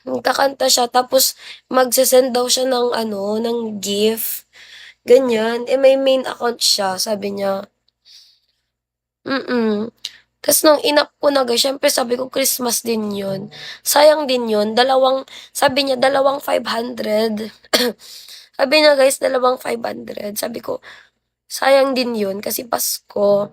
Kakanta siya tapos magse-send daw siya ng ano, ng gift, ganyan. Eh, may main account siya, sabi niya. Mm. Tas nung in-up ko na guys, siyempre sabi ko Christmas din yun. Sayang din yun, sabi niya dalawang 500. Sabi niya guys, dalawang 500. Sabi ko, sayang din yun kasi Pasko.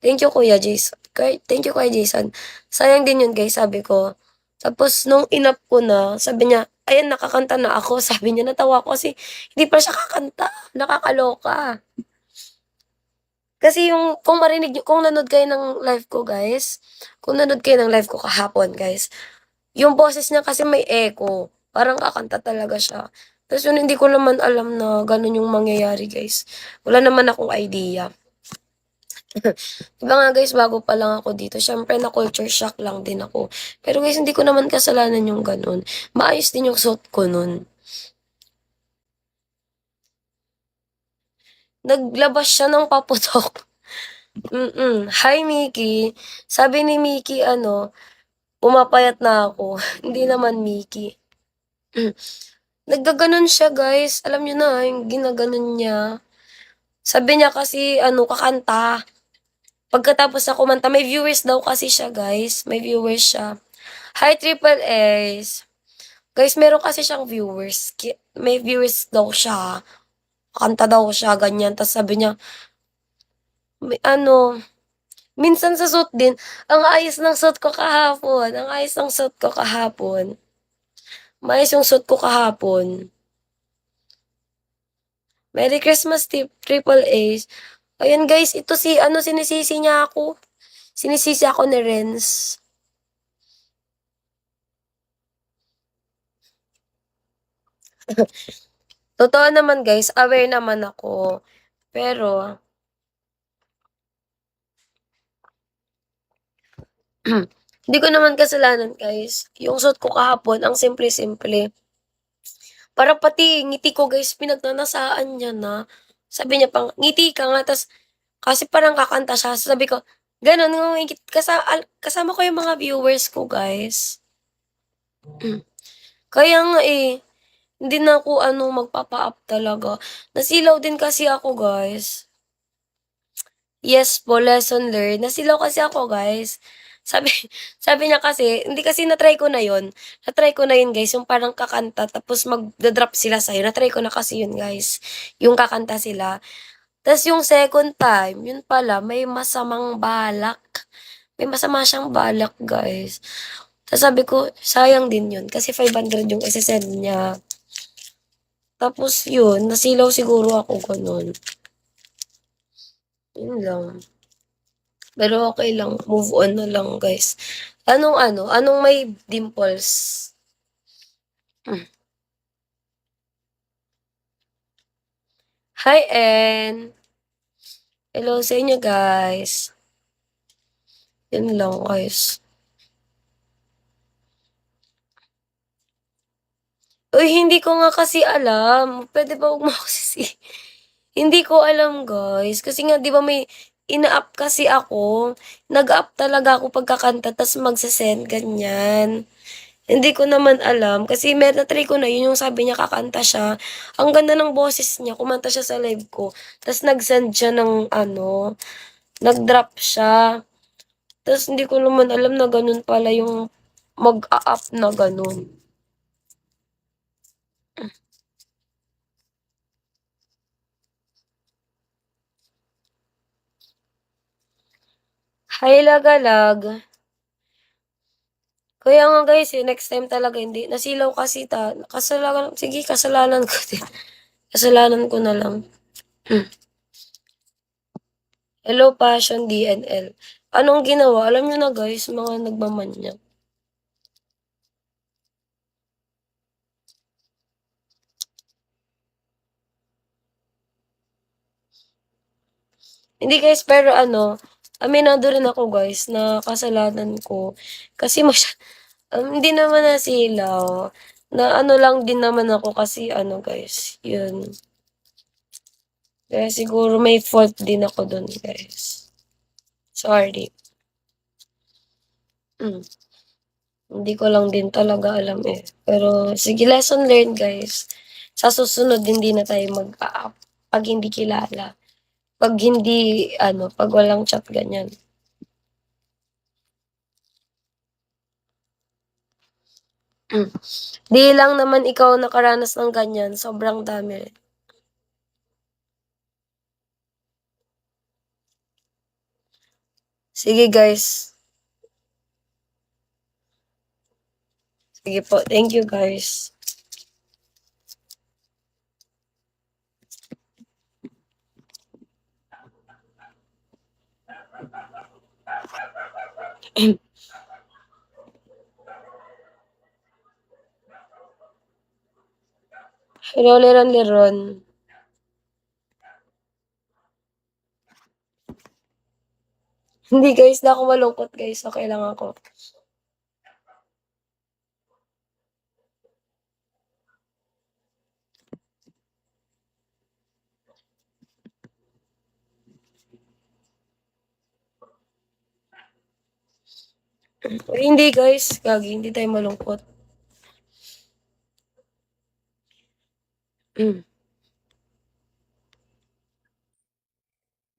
Thank you Kuya Jason. Thank you Kuya Jason. Sayang din yun guys, sabi ko. Tapos nung in-up ko na, sabi niya, ayan nakakanta na ako. Sabi niya, natawa ko kasi hindi pa siya kakanta. Nakakaloka. Kasi yung kung nanood kayo ng live ko guys, kung nanood kayo ng live ko kahapon guys, yung boses niya kasi may echo, parang kakanta talaga siya. Tapos yun hindi ko naman alam na gano'n yung mangyayari guys. Wala naman akong idea. 'Di ba nga guys, bago pa lang ako dito, siyempre na-culture shock lang din ako. Pero guys, hindi ko naman kasalanan yung gano'n. Maayos din yung suot ko nun. Naglabas siya ng paputok. Hi Mickey. Sabi ni Mickey ano, pumapayat na ako. Hindi naman Mickey. Naggaganon siya guys. Alam niyo na, yung ginaganon niya. Sabi niya kasi ano, kakanta. Pagkatapos na kumanta, may viewers daw kasi siya guys. May viewers siya. Hi Triple A's. Guys, meron kasi siyang viewers. May viewers daw siya. Kanta daw siya, ganyan. Tapos sabi niya, may ano, minsan sa suit din, ang ayos ng suit ko kahapon. Ang ayos ng suit ko kahapon. Maayos yung suit ko kahapon. Merry Christmas, Triple A's. Ayan guys, ito si ano, sinisisi niya ako. Sinisisi ako ni Renz. Totoo naman guys, aware naman ako. Pero, hindi ko naman kasalanan guys. Yung suot ko kahapon, ang simple-simple. Parang pati ngiti ko guys, pinagnanasaan niya na. Sabi niya pang, ngiti ka nga, tas kasi parang kakanta siya. Sabi ko, ganun, ngumingit, kasama ko yung mga viewers ko guys. Kaya nga eh, hindi na ako ano, magpapa-up talaga. Nasilaw din kasi ako guys. Yes po, lesson learned. Nasilaw kasi ako, guys. Sabi sabi niya kasi hindi kasi na-try ko na yun. Na-try ko na yun, guys, yung parang kakanta tapos magda-drop sila sa'yo. Na-try ko na kasi yun, guys, yung kakanta sila. Tas yung second time, yun pala may masamang balak. May masama siyang balak, guys. Tas sabi ko, sayang din yun kasi 500 yung ise-send niya. Tapos yun, nasilaw siguro ako, gano'n. Yun lang. Pero okey lang, move on na lang guys. Anong ano, anong may dimples? Hmm. Hi, En. Hello sa inyo guys. Yun lang guys. Uy, hindi ko nga kasi alam. Puwede ba 'wag mo ako hindi ko alam guys, kasi nga 'di ba may ina-up kasi ako. Nag-a-up talaga ako pagkakanta ta's magse-send, ganyan. Hindi ko naman alam kasi na-try ko na yun yung sabi niya kakanta siya. Ang ganda ng boses niya, kumanta siya sa live ko. Ta's nag-send siya ng ano, nag-drop siya. Ta's hindi ko naman alam na ganun pala yung mag-a-up na ganun. Hi, Lagalag. Kaya nga guys, eh, next time talaga hindi. Nasilaw kasi sige, kasalanan ko din. Kasalanan ko na lang. Hello, Passion DNL. Anong ginawa? Alam niyo na guys, mga nagmamanyag. Hindi guys, pero ano, aminado rin ako guys na kasalanan ko. Kasi hindi naman nasilaw. Na ano lang din naman ako kasi ano guys, yun. Kaya siguro may fault din ako dun guys. Sorry. Mm. Hindi ko lang din talaga alam, eh. Pero sige, lesson learned, guys. Sa susunod hindi na tayo mag-a-app 'pag hindi kilala, 'pag hindi ano, 'pag walang chat, ganyan. 'Di lang naman ikaw nakaranas ng ganyan, sobrang dami rin. Sige, guys. Sige po, thank you, guys. Hello, Leron. Hindi, guys, 'di ako malungkot, guys, okey lang ako. Hindi, guys, gagi hindi tayo malungkot. Hmm.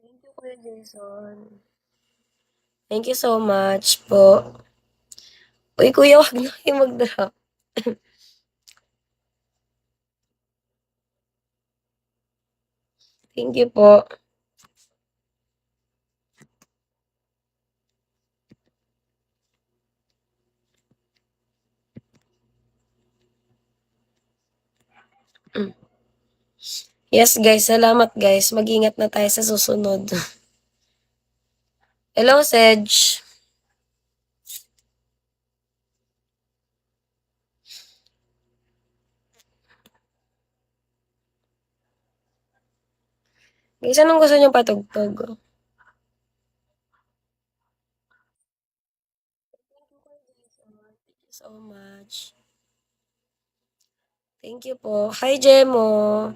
Thank you, Kuya Jason. Thank you so much po. Uy, kuya, wag na kayong mag-drop. Thank you po. Hmm. Yes, guys, salamat, guys. Mag-ingat na tayo sa susunod. Hello, Sedge. Guys, anong gusto niyong patugtog? Thank you so much. Thank you po. Hi, Jemo.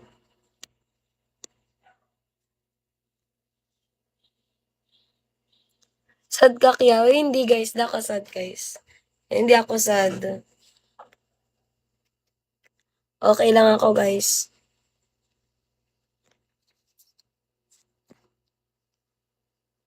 Sad ka kaya? Uy, hindi, guys. Di ako sad, guys. Hindi ako sad. Okay lang ako, guys.